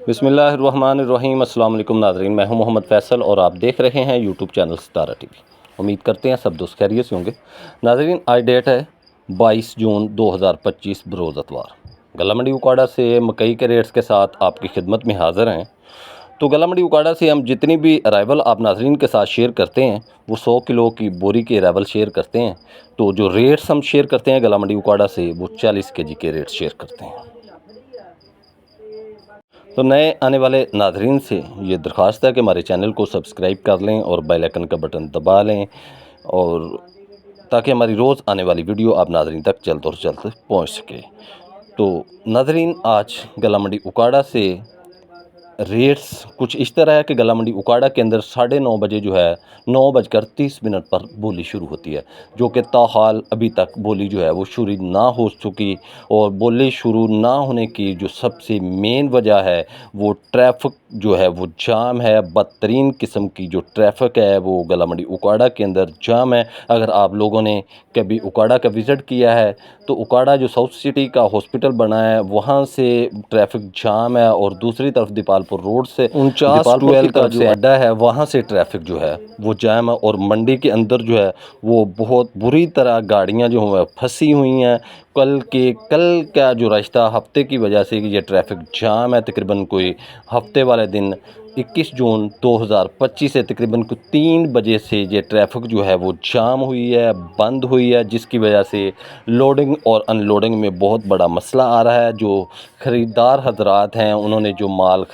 بسم اللہ الرحمن الرحیم۔ السلام علیکم ناظرین، میں ہوں محمد فیصل اور آپ دیکھ رہے ہیں یوٹیوب چینل ستارہ ٹی وی۔ امید کرتے ہیں سب دوست خیریت سے ہوں گے۔ ناظرین، آج ڈیٹ ہے 22 جون 2025 بروز اتوار۔ گلا منڈی اکاڑا سے مکئی کے ریٹس کے ساتھ آپ کی خدمت میں حاضر ہیں۔ تو گلا منڈی اکاڑا سے ہم جتنی بھی ارائیول آپ ناظرین کے ساتھ شیئر کرتے ہیں وہ 100 کلو کی بوری کے ارائیول شیئر کرتے ہیں۔ تو جو ریٹس ہم شیئر کرتے ہیں گلا منڈی اکاڑا سے وہ 40 کے جی کے ریٹ شیئر کرتے ہیں۔ تو نئے آنے والے ناظرین سے یہ درخواست ہے کہ ہمارے چینل کو سبسکرائب کر لیں اور بیل آئیکن کا بٹن دبا لیں، اور تاکہ ہماری روز آنے والی ویڈیو آپ ناظرین تک جلد اور جلد پہنچ سکے۔ تو ناظرین، آج گلا منڈی اکاڑا سے ریٹس کچھ اس طرح ہے کہ گلا منڈی اکاڑا کے اندر 9:30 بجے جو ہے 9:30 پر بولی شروع ہوتی ہے، جو کہ تاحال ابھی تک بولی جو ہے وہ شروع نہ ہو چکی، اور بولی شروع نہ ہونے کی جو سب سے مین وجہ ہے وہ ٹریفک جو ہے وہ جام ہے۔ بدترین قسم کی جو ٹریفک ہے وہ گلا منڈی اکاڑا کے اندر جام ہے۔ اگر آپ لوگوں نے کبھی اکاڑا کا وزٹ کیا ہے تو اکاڑا جو ساؤتھ سٹی کا ہاسپٹل بنا ہے وہاں سے ٹریفک جام ہے، اور دوسری طرف دیپالپور روڈ سے 49 کی طرف سے اڈا ہے وہاں سے ٹریفک جو ہے وہ جام ہے، اور منڈی کے اندر جو ہے وہ بہت بری طرح گاڑیاں جو ہیں پھنسی ہوئی ہیں۔ کل کا جو رشتہ ہفتے کی وجہ سے یہ ٹریفک جام ہے، تقریباً کوئی ہفتے والے دن 21 جون 2025 سے تقریباً 3 بجے سے یہ ٹریفک جو ہے وہ جام ہوئی ہے، بند ہوئی ہے، جس کی وجہ سے لوڈنگ اور ان لوڈنگ میں بہت بڑا مسئلہ آ رہا ہے۔ جو خریدار حضرات ہیں انہوں نے جو مال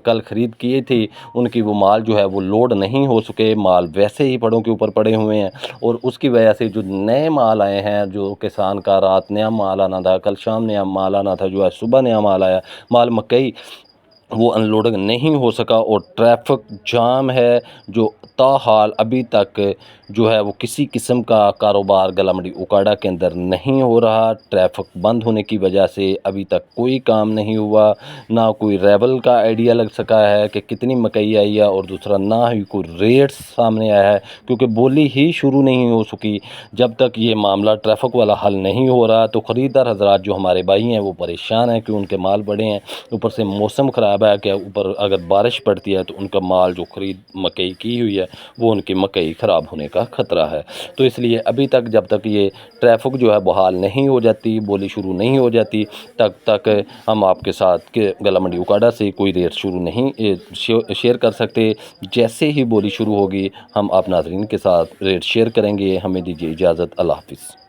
کل خرید کیے تھی ان کی وہ مال جو ہے وہ لوڈ نہیں ہو سکے، مال ویسے ہی پڑوں کے اوپر پڑے ہوئے ہیں، اور اس کی وجہ سے جو نئے مال آئے ہیں، جو کسان کا رات نیا مال آنا تھا، کل شام نیا مال آنا تھا، جو ہے صبح نیا مال آیا، مال مکئی، وہ ان لوڈنگ نہیں ہو سکا، اور ٹریفک جام ہے جو تاحال ابھی تک جو ہے وہ کسی قسم کا کاروبار گلا منڈی اکاڑا کے اندر نہیں ہو رہا۔ ٹریفک بند ہونے کی وجہ سے ابھی تک کوئی کام نہیں ہوا، نہ کوئی ریول کا آئیڈیا لگ سکا ہے کہ کتنی مکئی آئی ہے، اور دوسرا نہ ہی کوئی ریٹ سامنے آیا ہے، کیونکہ بولی ہی شروع نہیں ہو سکی۔ جب تک یہ معاملہ ٹریفک والا حل نہیں ہو رہا تو خریدار حضرات جو ہمارے بھائی ہیں وہ پریشان ہیں کہ ان کے مال بڑے ہیں، اوپر سے موسم خراب ہے کہ اوپر اگر بارش پڑتی ہے تو ان کا مال جو خرید مکئی کی ہوئی ہے وہ ان کی مکئی خراب ہونے کا خطرہ ہے۔ تو اس لیے ابھی تک جب تک یہ ٹریفک جو ہے بحال نہیں ہو جاتی، بولی شروع نہیں ہو جاتی، تب تک ہم آپ کے ساتھ کہ گلا منڈی اکاڑا سے کوئی ریٹ شروع نہیں شیئر کر سکتے۔ جیسے ہی بولی شروع ہوگی ہم آپ ناظرین کے ساتھ ریٹ شیئر کریں گے۔ ہمیں دیجیے اجازت، اللہ حافظ۔